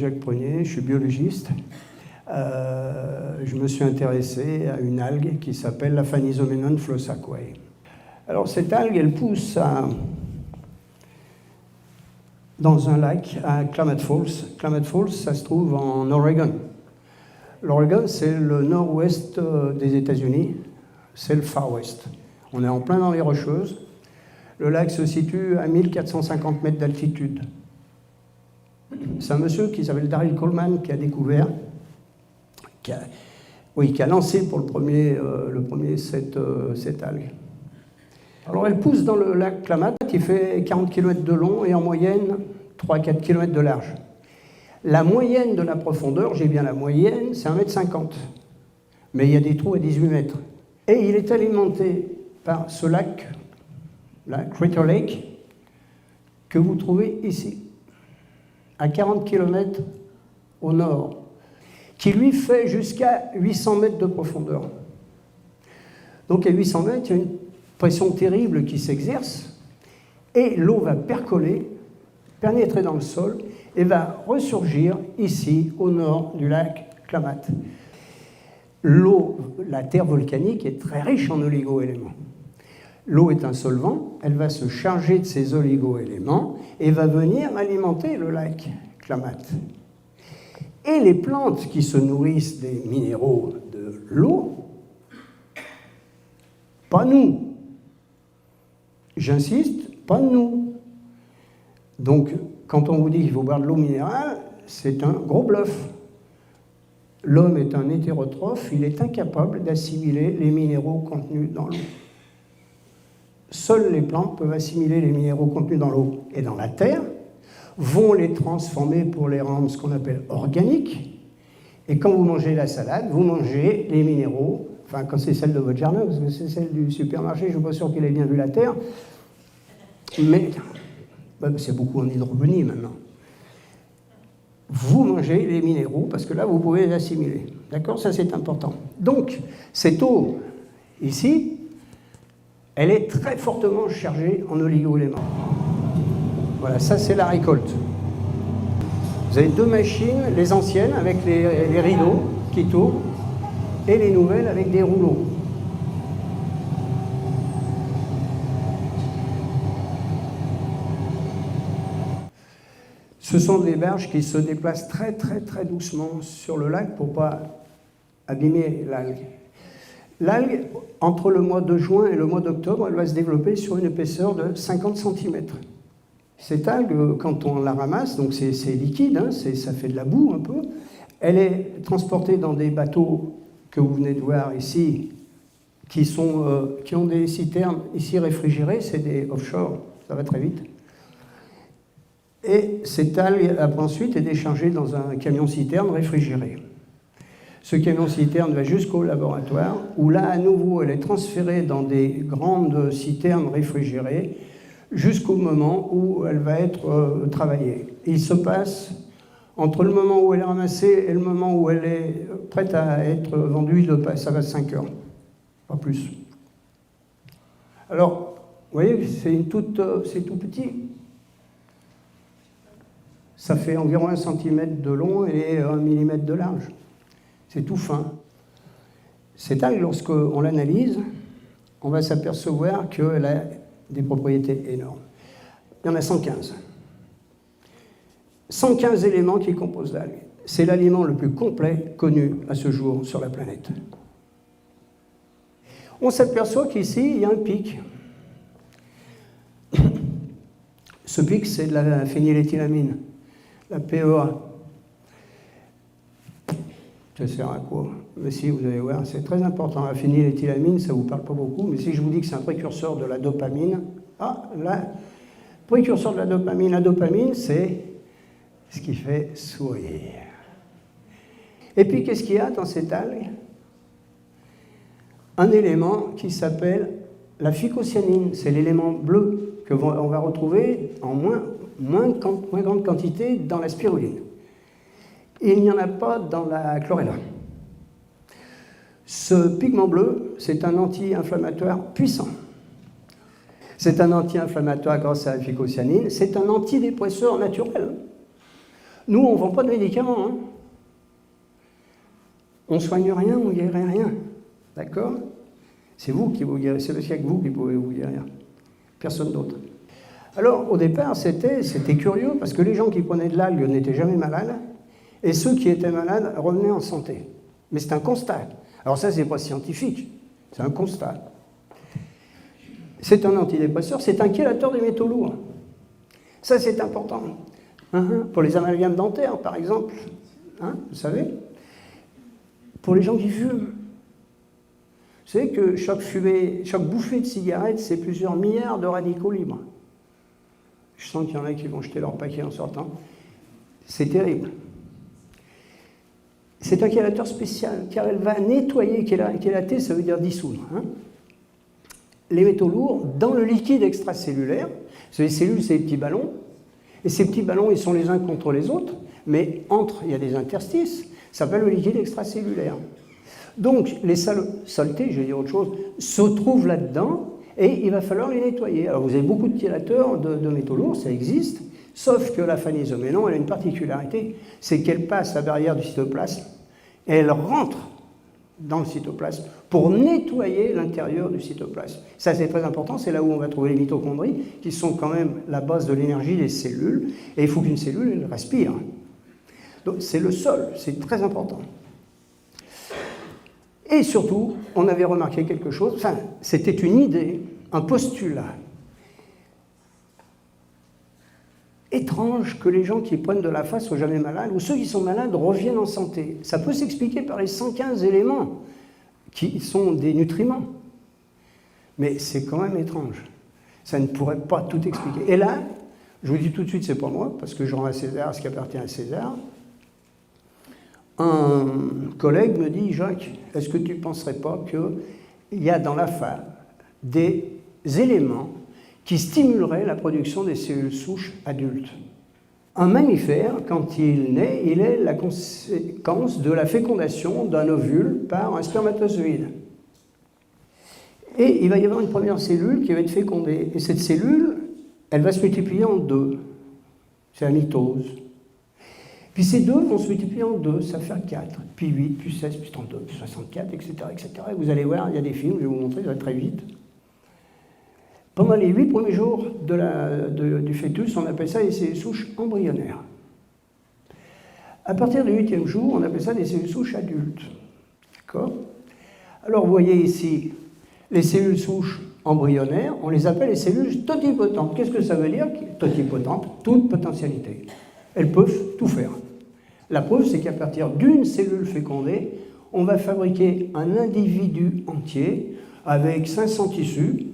Jacques Prunier, je suis biologiste. Je me suis intéressé à une algue qui s'appelle la Phanizomenon flosaquae. Alors cette algue, elle pousse dans un lac à Klamath Falls. Klamath Falls, ça se trouve en Oregon. L'Oregon, c'est le nord-ouest des États-Unis, c'est le Far West. On est en plein dans les Rocheuses. Le lac se situe à 1450 mètres d'altitude. C'est un monsieur qui s'appelle Daryl Coleman qui a découvert, qui a lancé pour le premier cette algue. Alors elle pousse dans le lac Klamath, qui fait 40 km de long et en moyenne 3-4 km de large. La moyenne de la profondeur, j'ai bien la moyenne, c'est 1,50 m. Mais il y a des trous à 18 mètres. Et il est alimenté par ce lac, la Crater Lake, que vous trouvez ici, à 40 km au nord, qui lui fait jusqu'à 800 mètres de profondeur. Donc à 800 mètres, il y a une pression terrible qui s'exerce, et l'eau va percoler, pénétrer dans le sol, et va ressurgir ici, au nord du lac Klamath. L'eau, la terre volcanique, est très riche en oligo-éléments. L'eau est un solvant, elle va se charger de ces oligo-éléments et va venir alimenter le lac Klamath. Et les plantes qui se nourrissent des minéraux de l'eau, pas nous. J'insiste, pas nous. Donc, quand on vous dit qu'il faut boire de l'eau minérale, c'est un gros bluff. L'homme est un hétérotrophe, il est incapable d'assimiler les minéraux contenus dans l'eau. Seules les plantes peuvent assimiler les minéraux contenus dans l'eau et dans la terre, vont les transformer pour les rendre ce qu'on appelle organiques. Et quand vous mangez la salade, vous mangez les minéraux, enfin quand c'est celle de votre jardin, parce que c'est celle du supermarché, je ne suis pas sûr qu'il ait bien vu la terre, mais c'est beaucoup en hydroponie maintenant. Vous mangez les minéraux, parce que là, vous pouvez les assimiler. D'accord? Ça, c'est important. Donc, cette eau, ici, elle est très fortement chargée en oligo-éléments. Voilà, ça, c'est la récolte. Vous avez deux machines, les anciennes, avec les rideaux qui tournent, et les nouvelles avec des rouleaux. Ce sont des barges qui se déplacent très très très doucement sur le lac pour ne pas abîmer l'algue. L'algue, entre le mois de juin et le mois d'octobre, elle va se développer sur une épaisseur de 50 cm. Cette algue, quand on la ramasse, donc c'est liquide, hein, ça fait de la boue un peu, elle est transportée dans des bateaux que vous venez de voir ici, qui ont des citernes ici réfrigérées, c'est des offshore, ça va très vite. Et cette algue, ensuite, est déchargée dans un camion-citerne réfrigéré. Ce camion-citerne va jusqu'au laboratoire, où là, à nouveau, elle est transférée dans des grandes citernes réfrigérées, jusqu'au moment où elle va être travaillée. Il se passe, entre le moment où elle est ramassée et le moment où elle est prête à être vendue, ça va 5 heures, pas plus. Alors, vous voyez, c'est tout petit. Ça fait environ 1 cm de long et 1 mm de large. C'est tout fin. Cette algue, lorsqu'on l'analyse, on va s'apercevoir qu'elle a des propriétés énormes. Il y en a 115. 115 éléments qui composent l'algue. C'est l'aliment le plus complet connu à ce jour sur la planète. On s'aperçoit qu'ici, il y a un pic. Ce pic, c'est de la phényléthylamine. La PEA. Ça sert à quoi? Mais si, vous allez voir, c'est très important. La phényléthylamine, ça ne vous parle pas beaucoup, mais si je vous dis que c'est un précurseur de la dopamine, précurseur de la dopamine, c'est ce qui fait sourire. Et puis, qu'est-ce qu'il y a dans cette algue? Un élément qui s'appelle la phycocyanine. C'est l'élément bleu qu'on va retrouver en moins grande quantité dans la spiruline. Il n'y en a pas dans la chlorella. Ce pigment bleu, c'est un anti-inflammatoire puissant. C'est un anti-inflammatoire grâce à la phycocyanine, c'est un antidépresseur naturel. Nous, on ne vend pas de médicaments. Hein. On ne soigne rien, on ne guérit rien. D'accord? C'est vous qui vous guérissez, c'est parce qu'il n'y a que vous qui pouvez vous guérir. Personne d'autre. Alors, au départ, c'était curieux, parce que les gens qui prenaient de l'algue n'étaient jamais malades, et ceux qui étaient malades revenaient en santé. Mais c'est un constat. Alors ça, c'est pas scientifique, c'est un constat. C'est un antidépresseur, c'est un chélateur des métaux lourds. Ça, c'est important. Pour les amalgames dentaires, par exemple, vous savez, pour les gens qui fument. Vous savez que chaque bouffée de cigarette, c'est plusieurs milliards de radicaux libres. Je sens qu'il y en a qui vont jeter leur paquet en sortant. C'est terrible. C'est un chélateur spécial, car elle va nettoyer, chélater, ça veut dire dissoudre, les métaux lourds dans le liquide extracellulaire. Les cellules, c'est des petits ballons, et ces petits ballons, ils sont les uns contre les autres, mais entre, il y a des interstices, ça s'appelle le liquide extracellulaire. Donc, les saletés, je vais dire autre chose, se trouvent là-dedans, et il va falloir les nettoyer. Alors, vous avez beaucoup de chélateurs de métaux lourds, ça existe, sauf que la phanizoménon, elle a une particularité, c'est qu'elle passe la barrière du cytoplasme, et elle rentre dans le cytoplasme pour nettoyer l'intérieur du cytoplasme. Ça, c'est très important, c'est là où on va trouver les mitochondries, qui sont quand même la base de l'énergie des cellules, et il faut qu'une cellule, elle respire. Donc, c'est le sol, c'est très important. Et surtout, on avait remarqué quelque chose, enfin, c'était une idée, un postulat étrange que les gens qui prennent de la face soient jamais malades, ou ceux qui sont malades reviennent en santé. Ça peut s'expliquer par les 115 éléments qui sont des nutriments. Mais c'est quand même étrange. Ça ne pourrait pas tout expliquer. Et là, je vous dis tout de suite, c'est pas moi, parce que je rends à César ce qui appartient à César. Un collègue me dit, Jacques, est-ce que tu ne penserais pas qu'il y a dans la femme des éléments qui stimulerait la production des cellules souches adultes? Un mammifère, quand il naît, il est la conséquence de la fécondation d'un ovule par un spermatozoïde. Et il va y avoir une première cellule qui va être fécondée. Et cette cellule, elle va se multiplier en deux. C'est la mitose. Puis ces deux vont se multiplier en deux, ça va faire 4, puis 8, puis 16, puis 32, puis 64, etc., etc. Et vous allez voir, il y a des films, je vais vous montrer, ça va très vite. Pendant les 8 premiers jours du fœtus, on appelle ça des cellules souches embryonnaires. À partir du 8e jour, on appelle ça des cellules souches adultes. D'accord? Alors, vous voyez ici, les cellules souches embryonnaires, on les appelle les cellules totipotentes. Qu'est-ce que ça veut dire? Totipotentes, toute potentialité. Elles peuvent tout faire. La preuve, c'est qu'à partir d'une cellule fécondée, on va fabriquer un individu entier avec 500 tissus,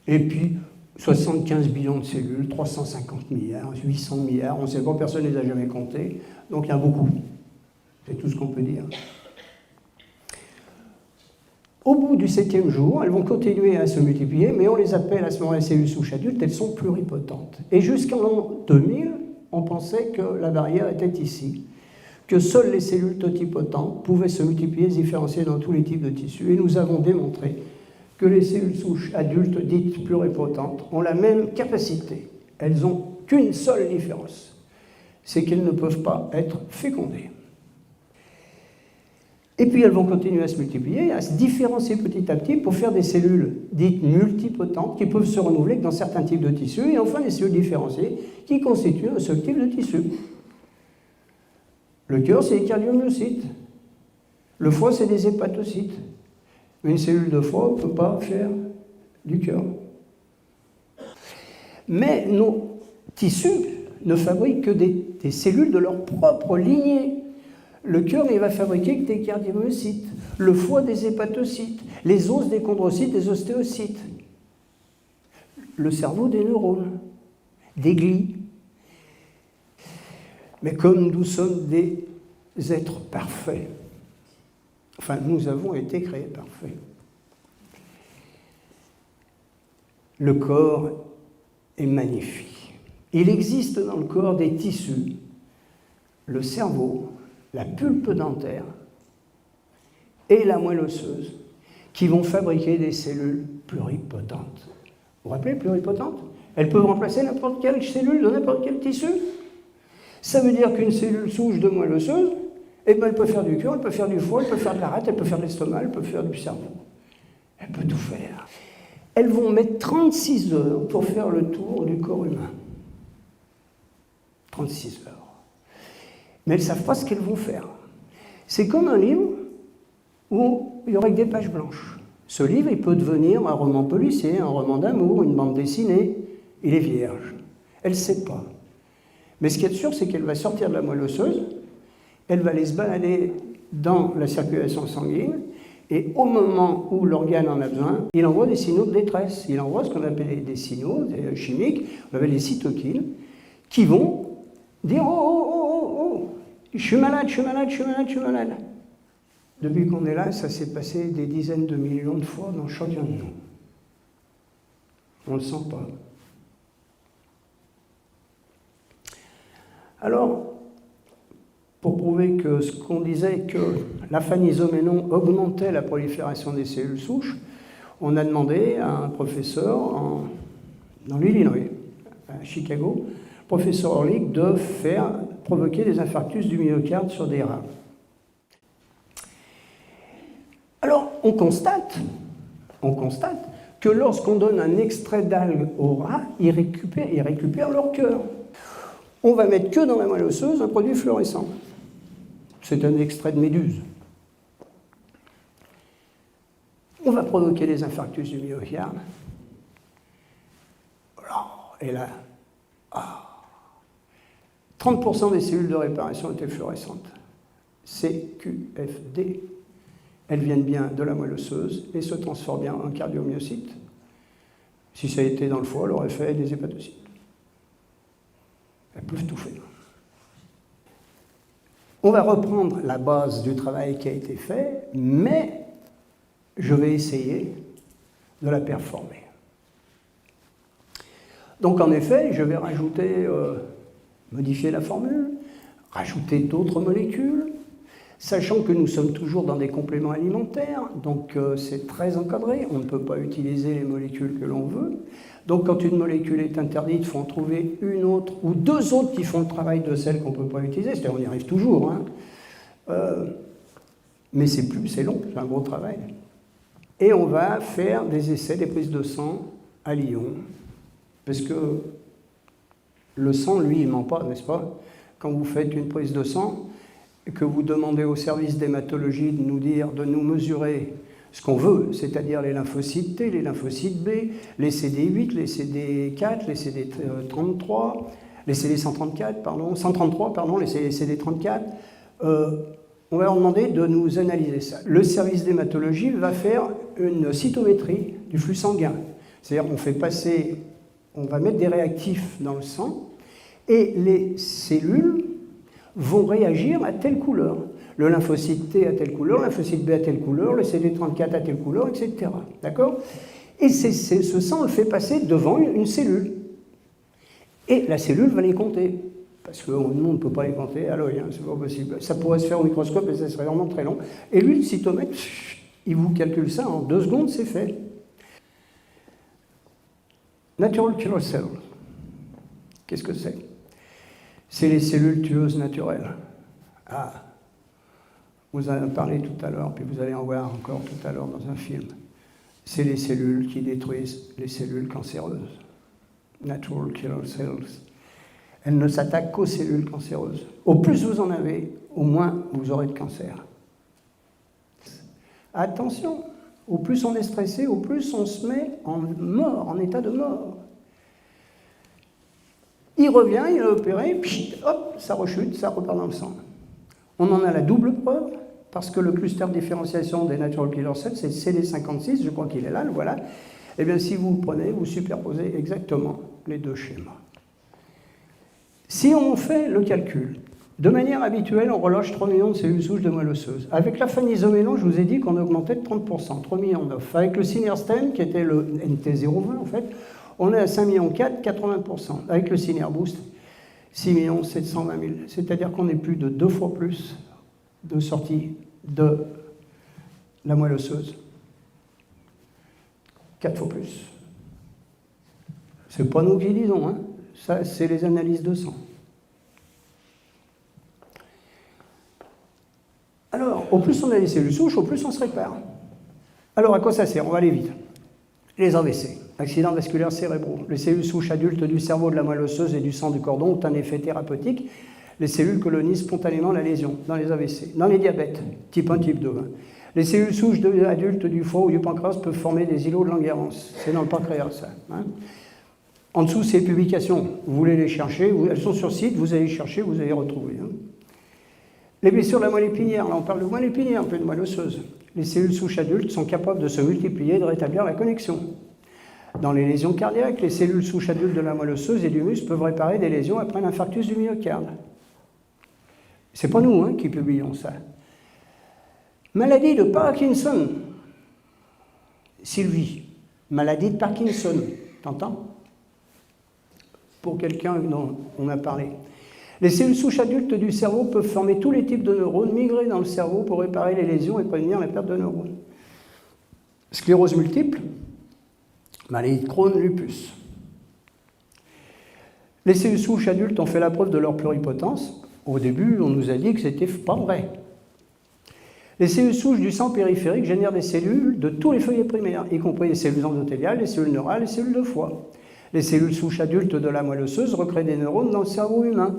et puis 75 billions de cellules, 350 milliards, 800 milliards, on ne sait pas, personne ne les a jamais comptés, donc il y a beaucoup. C'est tout ce qu'on peut dire. Au bout du 7e jour, elles vont continuer à se multiplier, mais on les appelle à ce moment-là les cellules souches adultes, elles sont pluripotentes. Et jusqu'en l'an 2000, on pensait que la barrière était ici, que seules les cellules totipotentes pouvaient se multiplier et se différencier dans tous les types de tissus. Et nous avons démontré que les cellules souches adultes dites pluripotentes ont la même capacité. Elles n'ont qu'une seule différence, c'est qu'elles ne peuvent pas être fécondées. Et puis elles vont continuer à se multiplier, à se différencier petit à petit pour faire des cellules dites multipotentes qui peuvent se renouveler dans certains types de tissus, et enfin des cellules différenciées qui constituent un seul type de tissu. Le cœur, c'est des cardiomyocytes. Le foie, c'est des hépatocytes. Une cellule de foie ne peut pas faire du cœur. Mais nos tissus ne fabriquent que des cellules de leur propre lignée. Le cœur, il va fabriquer que des cardiomyocytes. Le foie, des hépatocytes. Les os, des chondrocytes, des ostéocytes. Le cerveau, des neurones, des glies. Mais comme nous sommes des êtres parfaits, enfin, nous avons été créés parfaits. Le corps est magnifique. Il existe dans le corps des tissus, le cerveau, la pulpe dentaire et la moelle osseuse, qui vont fabriquer des cellules pluripotentes. Vous vous rappelez, pluripotentes? Elles peuvent remplacer n'importe quelle cellule de n'importe quel tissu. Ça veut dire qu'une cellule souche de moelle osseuse, eh ben, elle peut faire du cœur, elle peut faire du foie, elle peut faire de la rate, elle peut faire de l'estomac, elle peut faire du cerveau. Elle peut tout faire. Elles vont mettre 36 heures pour faire le tour du corps humain. 36 heures. Mais elles ne savent pas ce qu'elles vont faire. C'est comme un livre où il y aurait que des pages blanches. Ce livre, il peut devenir un roman policier, un roman d'amour, une bande dessinée. Il est vierge. Elle ne sait pas. Mais ce qui est sûr, c'est qu'elle va sortir de la moelle osseuse, elle va aller se balader dans la circulation sanguine, et au moment où l'organe en a besoin, il envoie des signaux de détresse. Il envoie ce qu'on appelle des signaux chimiques, on appelle les cytokines, qui vont dire « Oh, oh, oh, oh, oh, je suis malade, je suis malade, je suis malade, je suis malade ». Depuis qu'on est là, ça s'est passé des dizaines de millions de fois dans chacun de nous. On ne le sent pas. Alors, pour prouver que ce qu'on disait que l'afanisoménon augmentait la prolifération des cellules souches, on a demandé à un professeur dans l'Illinois, à Chicago, professeur Orlick, de faire provoquer des infarctus du myocarde sur des rats. Alors, on constate que lorsqu'on donne un extrait d'algues aux rats, ils récupèrent leur cœur. On va mettre que dans la moelle osseuse un produit fluorescent. C'est un extrait de méduse. On va provoquer des infarctus du myocarde. Et là, 30% des cellules de réparation étaient fluorescentes. CQFD. Elles viennent bien de la moelle osseuse et se transforment bien en cardiomyocytes. Si ça a été dans le foie, elle aurait fait des hépatocytes. Elles peuvent tout faire. On va reprendre la base du travail qui a été fait, mais je vais essayer de la performer. Donc en effet, je vais rajouter, modifier la formule, rajouter d'autres molécules, sachant que nous sommes toujours dans des compléments alimentaires, donc c'est très encadré, on ne peut pas utiliser les molécules que l'on veut. Donc quand une molécule est interdite, il faut en trouver une autre ou deux autres qui font le travail de celle qu'on ne peut pas utiliser, c'est-à-dire on y arrive toujours, hein. Mais c'est long, c'est un gros travail. Et on va faire des essais, des prises de sang à Lyon, parce que le sang, lui, il ne ment pas, n'est-ce pas? Quand vous faites une prise de sang, que vous demandez au service d'hématologie de nous mesurer ce qu'on veut, c'est-à-dire les lymphocytes T, les lymphocytes B, les CD8, les CD4, les CD33, les CD134, pardon, 133, pardon, les CD34, on va leur demander de nous analyser ça. Le service d'hématologie va faire une cytométrie du flux sanguin. C'est-à-dire on va mettre des réactifs dans le sang, et les cellules vont réagir à telle couleur. Le lymphocyte T à telle couleur, le lymphocyte B à telle couleur, le CD34 à telle couleur, etc. D'accord? Et ce sang, on le fait passer devant une cellule. Et la cellule va les compter. Parce que nous, on ne peut pas les compter à l'œil, hein, c'est pas possible. Ça pourrait se faire au microscope et ça serait vraiment très long. Et lui, le cytomètre, il vous calcule ça en 2 secondes, c'est fait. Natural killer cell. Qu'est-ce que c'est? C'est les cellules tueuses naturelles. Vous en avez parlé tout à l'heure, puis vous allez en voir encore tout à l'heure dans un film. C'est les cellules qui détruisent les cellules cancéreuses. Natural killer cells. Elles ne s'attaquent qu'aux cellules cancéreuses. Au plus vous en avez, au moins vous aurez de cancer. Attention, au plus on est stressé, au plus on se met en mort, en état de mort. Il revient, il est opéré, puis hop, ça rechute, ça repart dans le sang. On en a la double preuve, parce que le cluster de différenciation des natural killer cells, c'est CD56, je crois qu'il est là, le voilà. Eh bien, si vous le prenez, vous superposez exactement les deux schémas. Si on fait le calcul, de manière habituelle, on relâche 3 millions de cellules souches de moelle osseuse. Avec l'afanisoménon, je vous ai dit qu'on augmentait de 30%, 3 millions d'œufs. Avec le Cinerstem, qui était le NT020 en fait, on est à 5 millions 4, 80%. Avec le Cinerboost, 6 millions 720 000. C'est-à-dire qu'on est plus de 2 fois plus de sorties de la moelle osseuse. 4 fois plus. C'est pas nous qui disons, hein. Ça, c'est les analyses de sang. au plus on a des cellules souches, au plus on se répare. Alors à quoi ça sert? On va aller vite. Les AVC, accidents vasculaires cérébraux. Les cellules souches adultes du cerveau, de la moelle osseuse et du sang du cordon ont un effet thérapeutique. Les cellules colonisent spontanément la lésion dans les AVC. Dans les diabètes, type 1, type 2. Les cellules souches adultes du foie ou du pancréas peuvent former des îlots de Langerhans. C'est dans le pancréas, ça. En dessous, ces publications, vous voulez les chercher, elles sont sur site, vous allez chercher, vous allez retrouver. Les blessures de la moelle épinière, là on parle de moelle épinière, pas de moelle osseuse. Les cellules souches adultes sont capables de se multiplier et de rétablir la connexion. Dans les lésions cardiaques, les cellules souches adultes de la moelle osseuse et du muscle peuvent réparer des lésions après l'infarctus du myocarde. C'est pas nous qui publions ça. Maladie de Parkinson. Sylvie, maladie de Parkinson. T'entends? Pour quelqu'un dont on a parlé. Les cellules souches adultes du cerveau peuvent former tous les types de neurones, migrer dans le cerveau pour réparer les lésions et prévenir la perte de neurones. Sclérose multiple, maladie de Crohn, lupus. Les cellules souches adultes ont fait la preuve de leur pluripotence. Au début, on nous a dit que c'était pas vrai. Les cellules souches du sang périphérique génèrent des cellules de tous les feuillets primaires, y compris les cellules endothéliales, les cellules neurales, les cellules de foie. Les cellules souches adultes de la moelle osseuse recréent des neurones dans le cerveau humain.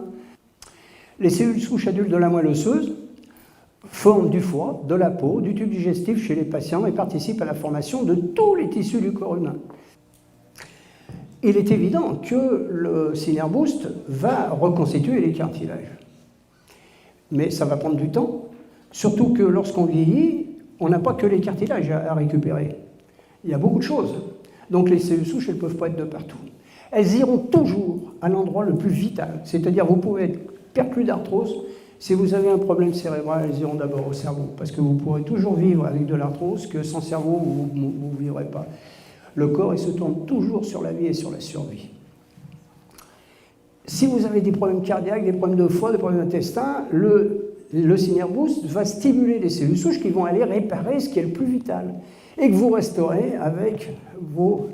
Les cellules souches adultes de la moelle osseuse forment du foie, de la peau, du tube digestif chez les patients et participent à la formation de tous les tissus du corps humain. Il est évident que le Synerboost va reconstituer les cartilages. Mais ça va prendre du temps, surtout que lorsqu'on vieillit, on n'a pas que les cartilages à récupérer. Il y a beaucoup de choses. Donc les cellules souches, elles ne peuvent pas être de partout. Elles iront toujours à l'endroit le plus vital. C'est-à-dire, vous pouvez être perclus d'arthrose. Si vous avez un problème cérébral, elles iront d'abord au cerveau. Parce que vous pourrez toujours vivre avec de l'arthrose, que sans cerveau, vous ne vivrez pas. Le corps, il se tourne toujours sur la vie et sur la survie. Si vous avez des problèmes cardiaques, des problèmes de foie, des problèmes d'intestin, le Synerboost va stimuler les cellules souches qui vont aller réparer ce qui est le plus vital et que vous resterez avec vos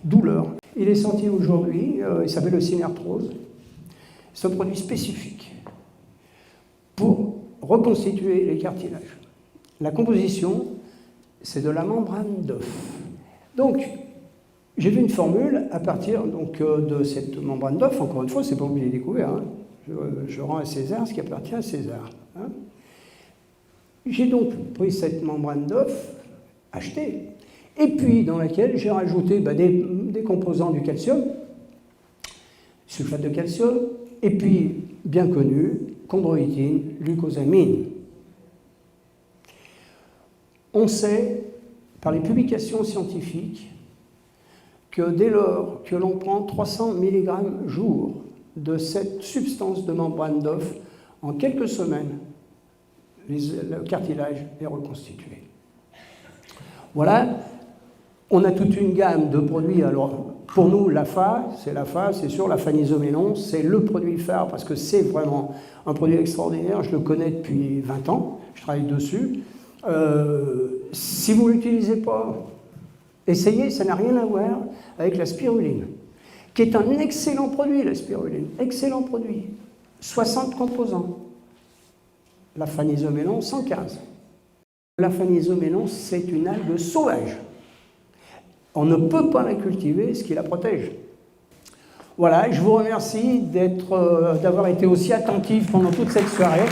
douleurs. Il est sorti aujourd'hui, il s'appelle le Synertrose. C'est un produit spécifique pour reconstituer les cartilages. La composition, c'est de la membrane d'œuf. Donc, j'ai fait une formule à partir de cette membrane d'œuf. Encore une fois, c'est pas vous qui l'avez découvert. Je rends à César ce qui appartient à César. J'ai donc pris cette membrane d'œuf, achetée, et puis dans laquelle j'ai rajouté des composants du calcium, sulfate de calcium, et puis, bien connu, chondroïtine, glucosamine. On sait, par les publications scientifiques, que dès lors que l'on prend 300 mg jour de cette substance de membrane d'œuf, en quelques semaines, le cartilage est reconstitué. Voilà, on a toute une gamme de produits. Alors, pour nous, l'AFA, c'est sûr, l'afanisoménon, c'est le produit phare parce que c'est vraiment un produit extraordinaire. Je le connais depuis 20 ans, je travaille dessus. Si vous ne l'utilisez pas, essayez, ça n'a rien à voir avec la spiruline, qui est un excellent produit, la spiruline, excellent produit. 60 composants. L'afanisoménon, 115. L'afanisoménon, c'est une algue sauvage. On ne peut pas la cultiver, ce qui la protège. Voilà, je vous remercie d'avoir été aussi attentifs pendant toute cette soirée.